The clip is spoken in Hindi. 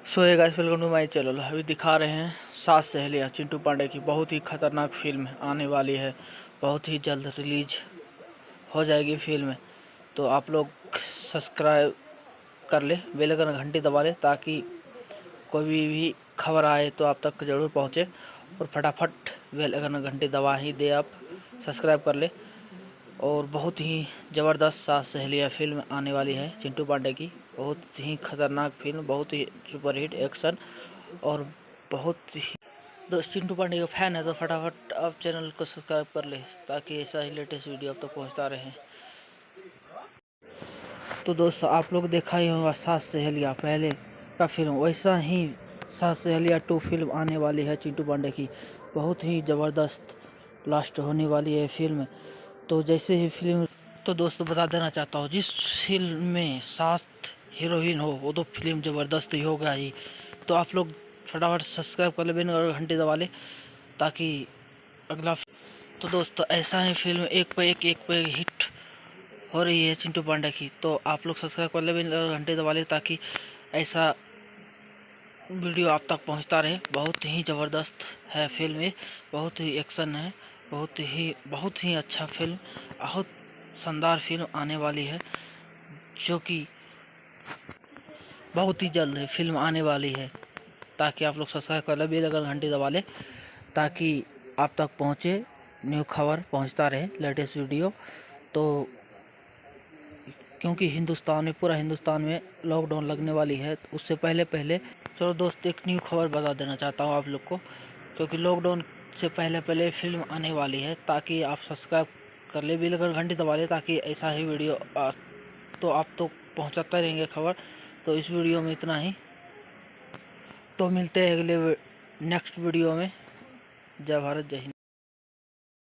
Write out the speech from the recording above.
So hey guys, welcome to my channel. अभी दिखा रहे हैं सात सहेलियाँ चिंटू पांडे की। बहुत ही खतरनाक फिल्म आने वाली है, बहुत ही जल्द रिलीज हो जाएगी फिल्म। तो आप लोग सब्सक्राइब कर ले, बेल आइकन घंटी दबा ले, ताकि कोई भी खबर आए तो आप तक ज़रूर पहुँचे। और फटाफट बेल आइकन घंटी दबा ही दे, आप सब्सक्राइब कर ले। और बहुत ही ज़बरदस्त सात सहेलियाँ फिल्म आने वाली है चिंटू पांडे की। बहुत ही खतरनाक फिल्म, बहुत ही सुपरहिट एक्शन और बहुत ही। दोस्त चिंटू पांडे का फैन है तो फटाफट आप चैनल को सब्सक्राइब कर ले, ताकि ऐसा ही लेटेस्ट वीडियो आप तक पहुंचता रहे। तो दोस्तों, आप लोग देखा ही होगा सात सहेलियाँ पहले का फिल्म, वैसा ही सात सहेलियाँ 2 फिल्म आने वाली है चिंटू पांडे की। बहुत ही ज़बरदस्त लास्ट होने वाली है फिल्म। तो जैसे ही फिल्म, तो दोस्तों बता देना चाहता हूँ, जिस फिल्म में 7 हीरोइन हो वो तो फिल्म ज़बरदस्त ही होगा ही। तो आप लोग फटाफट सब्सक्राइब कर ले, बेल और घंटी दबा ले, ताकि अगला। तो दोस्तों, ऐसा ही फिल्म एक पे एक हिट हो रही है चिंटू पांडे की। तो आप लोग सब्सक्राइब कर ले, बेल और घंटी दबा ले, ताकि ऐसा वीडियो आप तक पहुंचता रहे। बहुत ही ज़बरदस्त है फिल्म ये, बहुत ही एक्शन है, बहुत ही अच्छा फिल्म, बहुत शानदार फिल्म आने वाली है, जो कि बहुत ही जल्द है फिल्म आने वाली है। ताकि आप लोग सब्सक्राइब कर ले, बेल आइकन घंटी दबा ले, ताकि आप तक पहुंचे, न्यू खबर पहुंचता रहे, लेटेस्ट वीडियो। तो क्योंकि पूरा हिंदुस्तान में लॉकडाउन लगने वाली है, तो उससे पहले चलो दोस्त, एक न्यू खबर बता देना चाहता हूँ आप लोग को। क्योंकि लॉकडाउन से पहले फिल्म आने वाली है, ताकि आप सब्सक्राइब कर ले, बेल आइकन घंटी दबा ले, ताकि ऐसा ही वीडियो तो आप तो पहुंचाते रहेंगे खबर। तो इस वीडियो में इतना ही। तो मिलते हैं अगले नेक्स्ट वीडियो में। जय भारत, जय हिंद।